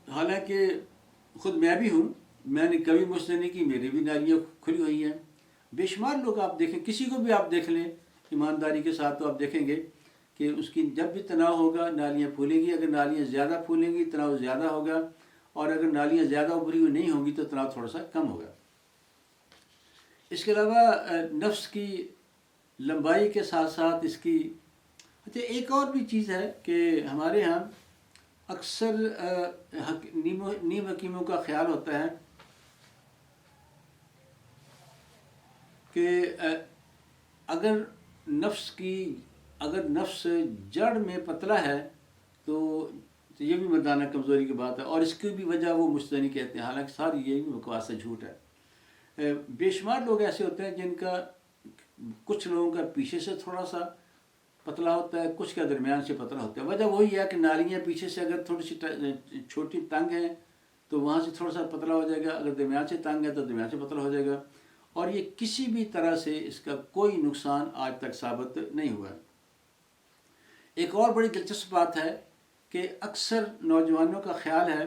حالانکہ خود میں بھی ہوں، میں نے کبھی مستدنی کی، میری بھی نالیاں کھلی ہوئی ہیں. بے شمار لوگ آپ دیکھیں، کسی کو بھی آپ دیکھ لیں ایمانداری کے ساتھ تو آپ دیکھیں گے کہ اس کی جب بھی تناؤ ہوگا نالیاں پھولیں گی، اگر نالیاں زیادہ پھولیں گی تناؤ زیادہ ہوگا، اور اگر نالیاں زیادہ ابھری ہوئی نہیں ہوں گی تو تناؤ تھوڑا سا کم ہوگا۔ اس کے علاوہ نفس کی لمبائی کے ساتھ ساتھ اس کی اچھا ایک اور بھی چیز ہے کہ ہمارے ہاں اکثر نیم حکیموں کا خیال ہوتا ہے کہ اگر نفس جڑ میں پتلا ہے تو یہ بھی مردانہ کمزوری کی بات ہے، اور اس کی بھی وجہ وہ مستدنی کہتے ہیں، حالانکہ ساری یہ بھی بکواس ہے، جھوٹ ہے۔ بے شمار لوگ ایسے ہوتے ہیں جن کا کچھ لوگوں کا پیچھے سے تھوڑا سا پتلا ہوتا ہے، کچھ کا درمیان سے پتلا ہوتا ہے۔ وجہ وہی ہے کہ نالیاں پیچھے سے اگر تھوڑی سی چھوٹی تنگ ہیں تو وہاں سے تھوڑا سا پتلا ہو جائے گا، اگر درمیان سے تنگ ہے تو درمیان سے پتلا ہو جائے گا، اور یہ کسی بھی طرح سے اس کا کوئی نقصان آج تک ثابت نہیں ہوا۔ ایک اور بڑی دلچسپ بات ہے کہ اکثر نوجوانوں کا خیال ہے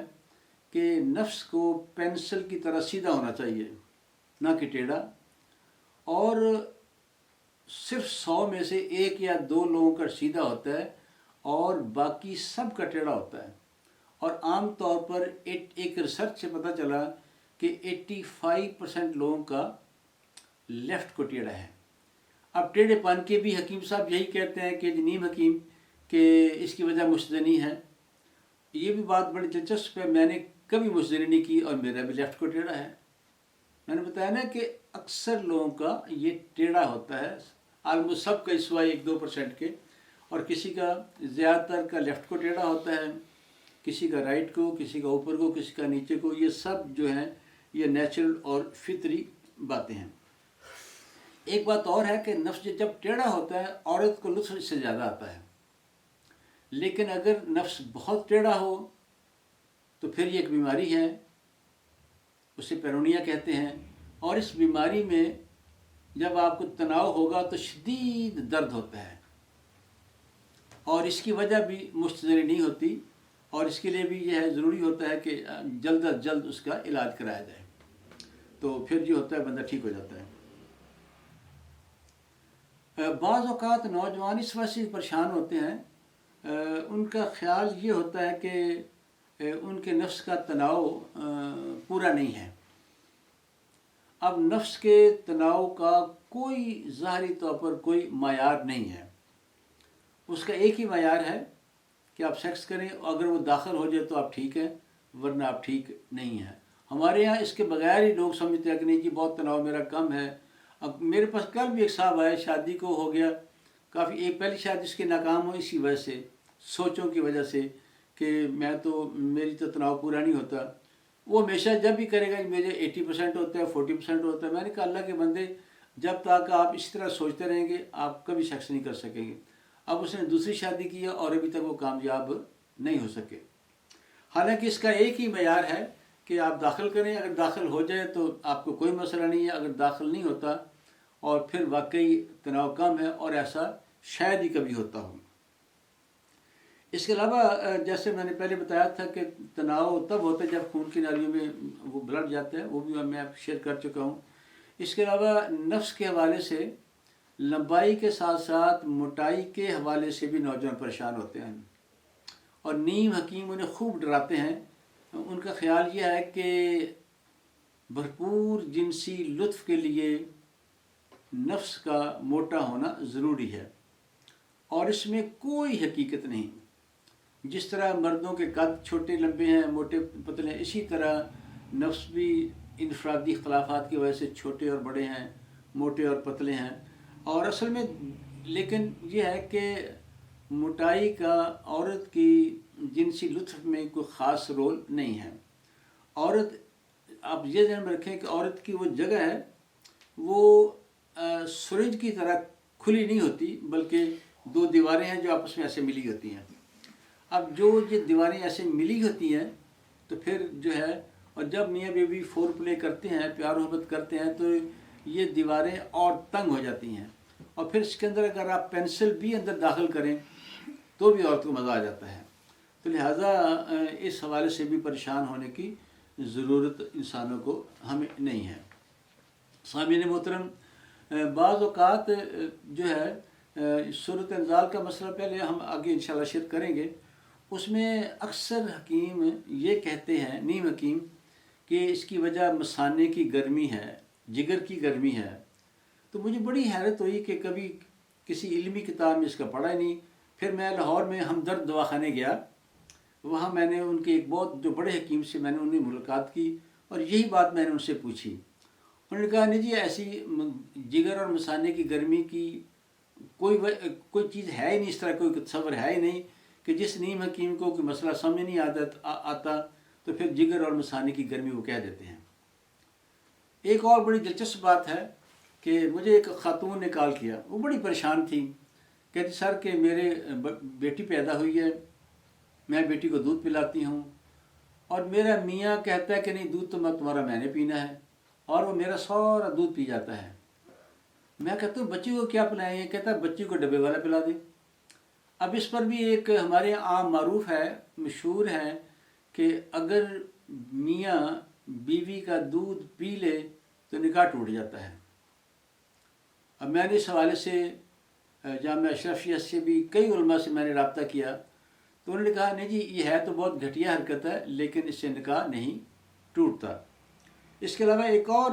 کہ نفس کو پینسل کی طرح سیدھا ہونا چاہیے، نہ کہ ٹیڑھا، اور صرف 100 میں سے 1 یا 2 لوگوں کا سیدھا ہوتا ہے اور باقی سب کا ٹیڑھا ہوتا ہے۔ اور عام طور پر ایک ریسرچ سے پتہ چلا کہ 85% لوگوں کا لیفٹ کو ٹیڑھا ہے۔ اب ٹیڑھے پن کے بھی حکیم صاحب یہی کہتے ہیں کہ نیم حکیم کہ اس کی وجہ مستدنی ہے۔ یہ بھی بات بڑی دلچسپ ہے، میں نے کبھی مستدنی نہیں کی اور میرا بھی لیفٹ کو ٹیڑھا ہے۔ میں نے بتایا نا کہ اکثر لوگوں کا یہ ٹیڑھا ہوتا ہے، آلموسٹ سب کا سوائے 1-2% کے، اور کسی کا زیادہ تر کا لیفٹ کو ٹیڑھا ہوتا ہے، کسی کا رائٹ کو، کسی کا اوپر کو، کسی کا نیچے کو۔ یہ سب جو ہیں یہ نیچرل اور فطری باتیں ہیں۔ ایک بات اور ہے کہ نفس جب ٹیڑھا ہوتا ہے عورت کو لطف اس سے زیادہ آتا ہے، لیکن اگر نفس بہت ٹیڑھا ہو تو پھر یہ ایک بیماری ہے، اسے پیرونیا کہتے ہیں، اور اس بیماری میں جب آپ کو تناؤ ہوگا تو شدید درد ہوتا ہے، اور اس کی وجہ بھی مستدلی نہیں ہوتی، اور اس کے لیے بھی یہ ہے ضروری ہوتا ہے کہ جلد از جلد اس کا علاج کرایا جائے، تو پھر جو ہوتا ہے بندہ ٹھیک ہو جاتا ہے۔ بعض اوقات نوجوان اس وجہ سے پریشان ہوتے ہیں، ان کا خیال یہ ہوتا ہے کہ ان کے نفس کا تناؤ پورا نہیں ہے۔ اب نفس کے تناؤ کا کوئی ظاہری طور پر کوئی معیار نہیں ہے، اس کا ایک ہی معیار ہے کہ آپ سیکس کریں، اگر وہ داخل ہو جائے تو آپ ٹھیک ہیں، ورنہ آپ ٹھیک نہیں ہیں۔ ہمارے یہاں اس کے بغیر ہی لوگ سمجھتے ہیں کہ نہیں جی بہت تناؤ میرا کم ہے۔ اب میرے پاس کل بھی ایک صاحب آئے، شادی کو ہو گیا کافی، ایک پہلی شادی اس کی ناکام ہو اسی وجہ سے، سوچوں کی وجہ سے کہ میری تو تناؤ پورا نہیں ہوتا۔ وہ ہمیشہ جب بھی کرے گا میرے 80% ہوتا ہے، 40% ہوتا ہے۔ میں نے کہا اللہ کے بندے، جب تک آپ اس طرح سوچتے رہیں گے آپ کبھی سیکس نہیں کر سکیں گے۔ اب اس نے دوسری شادی کی اور ابھی تک وہ کامیاب نہیں ہو سکے۔ حالانکہ اس کا ایک ہی معیار ہے کہ آپ داخل کریں، اگر داخل ہو جائے تو آپ کو کوئی مسئلہ نہیں ہے، اگر داخل نہیں ہوتا اور پھر واقعی تناؤ کم ہے، اور ایسا شاید ہی کبھی ہوتا ہو۔ اس کے علاوہ جیسے میں نے پہلے بتایا تھا کہ تناؤ تب ہوتا ہے جب خون کی نالیوں میں وہ بلڈ جاتا ہے، وہ بھی میں شیئر کر چکا ہوں۔ اس کے علاوہ نفس کے حوالے سے لمبائی کے ساتھ ساتھ موٹائی کے حوالے سے بھی نوجوان پریشان ہوتے ہیں، اور نیم حکیم انہیں خوب ڈراتے ہیں۔ ان کا خیال یہ ہے کہ بھرپور جنسی لطف کے لیے نفس کا موٹا ہونا ضروری ہے، اور اس میں کوئی حقیقت نہیں۔ جس طرح مردوں کے قد چھوٹے لمبے ہیں، موٹے پتلے ہیں، اسی طرح نفس بھی انفرادی اختلافات کی وجہ سے چھوٹے اور بڑے ہیں، موٹے اور پتلے ہیں۔ اور اصل میں لیکن یہ ہے کہ موٹائی کا عورت کی جنسی لطف میں کوئی خاص رول نہیں ہے۔ عورت، آپ یہ ذہن میں رکھیں کہ عورت کی وہ جگہ ہے وہ سرنج کی طرح کھلی نہیں ہوتی، بلکہ 2 دیواریں ہیں جو آپس میں ایسے ملی ہوتی ہیں۔ اب جو یہ دیواریں ایسے ملی ہوتی ہیں تو پھر جو ہے، اور جب میاں بیوی فور پلے کرتے ہیں، پیار محبت کرتے ہیں، تو یہ دیواریں اور تنگ ہو جاتی ہیں، اور پھر اس کے اندر اگر آپ پینسل بھی اندر داخل کریں تو بھی عورت کو مزہ آ جاتا ہے۔ تو لہٰذا اس حوالے سے بھی پریشان ہونے کی ضرورت انسانوں کو ہمیں نہیں ہے۔ سامعین محترم، بعض اوقات جو ہے صورت انزال کا مسئلہ پہلے ہم آگے انشاءاللہ شیئر کریں گے، اس میں اکثر حکیم یہ کہتے ہیں، نیم حکیم، کہ اس کی وجہ مثانے کی گرمی ہے، جگر کی گرمی ہے۔ تو مجھے بڑی حیرت ہوئی کہ کبھی کسی علمی کتاب میں اس کا پڑھا ہی نہیں۔ پھر میں لاہور میں ہمدرد دواخانے گیا، وہاں میں نے ان کے ایک بہت جو بڑے حکیم سے میں نے انہیں ملاقات کی اور یہی بات میں نے ان سے پوچھی۔ انہوں نے کہا نہیں جی، ایسی جگر اور مثانے کی گرمی کی کوئی چیز ہے ہی نہیں، اس طرح کوئی تصور ہے ہی نہیں کہ جس نیم حکیم کو کوئی مسئلہ سمجھ نہیں آتا تو پھر جگر اور مثانے کی گرمی وہ کہہ دیتے ہیں۔ ایک اور بڑی دلچسپ بات ہے کہ مجھے ایک خاتون نے کال کیا، وہ بڑی پریشان تھی، کہتی سر کہ میرے بیٹی پیدا ہوئی ہے، میں بیٹی کو دودھ پلاتی ہوں اور میرا میاں کہتا ہے کہ نہیں دودھ تو تمہارا میں نے پینا ہے، اور وہ میرا سارا دودھ پی جاتا ہے۔ میں کہتا ہوں بچی کو کیا پلائیں؟ یہ کہتا ہے بچی کو ڈبے والا پلا دیں۔ اب اس پر بھی ایک ہمارے عام معروف ہے، مشہور ہے کہ اگر میاں بیوی کا دودھ پی لے تو نکاح ٹوٹ جاتا ہے۔ اب میں نے اس حوالے سے جامعہ اشرفیہ سے بھی کئی علماء سے میں نے رابطہ کیا، تو انہوں نے کہا نہیں جی یہ ہے تو بہت گھٹیا حرکت ہے، لیکن اس سے نکاح نہیں ٹوٹتا۔ اس کے علاوہ ایک اور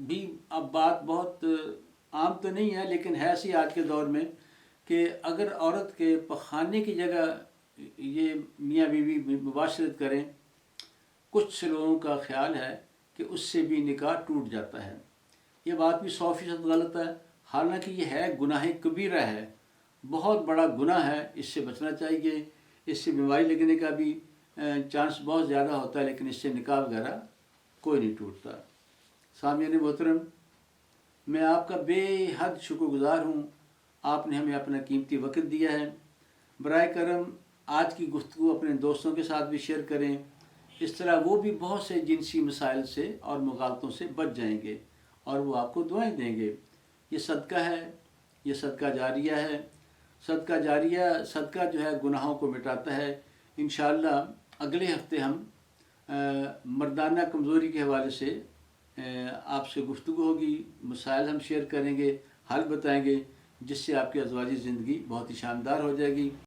بھی اب بات بہت عام تو نہیں ہے لیکن ہے سی آج کے دور میں، کہ اگر عورت کے پخانے کی جگہ یہ میاں بیوی مباشرت کریں، کچھ لوگوں کا خیال ہے کہ اس سے بھی نکاح ٹوٹ جاتا ہے۔ یہ بات بھی 100% غلط ہے، حالانکہ یہ ہے گناہ کبیرہ ہے، بہت بڑا گناہ ہے، اس سے بچنا چاہیے۔ اس سے بیماری لگنے کا بھی چانس بہت زیادہ ہوتا ہے، لیکن اس سے نکاح وغیرہ کوئی نہیں ٹوٹتا۔ سامعین محترم، میں آپ کا بے حد شکر گزار ہوں، آپ نے ہمیں اپنا قیمتی وقت دیا ہے۔ برائے کرم آج کی گفتگو اپنے دوستوں کے ساتھ بھی شیئر کریں، اس طرح وہ بھی بہت سے جنسی مسائل سے اور مغالطوں سے بچ جائیں گے اور وہ آپ کو دعائیں دیں گے۔ یہ صدقہ ہے، یہ صدقہ جاریہ ہے۔ صدقہ جاریہ، صدقہ جو ہے گناہوں کو مٹاتا ہے۔ انشاءاللہ اگلے ہفتے ہم مردانہ کمزوری کے حوالے سے آپ سے گفتگو ہوگی، مسائل ہم شیئر کریں گے، حل بتائیں گے، جس سے آپ کی ازواجی زندگی بہت ہی شاندار ہو جائے گی۔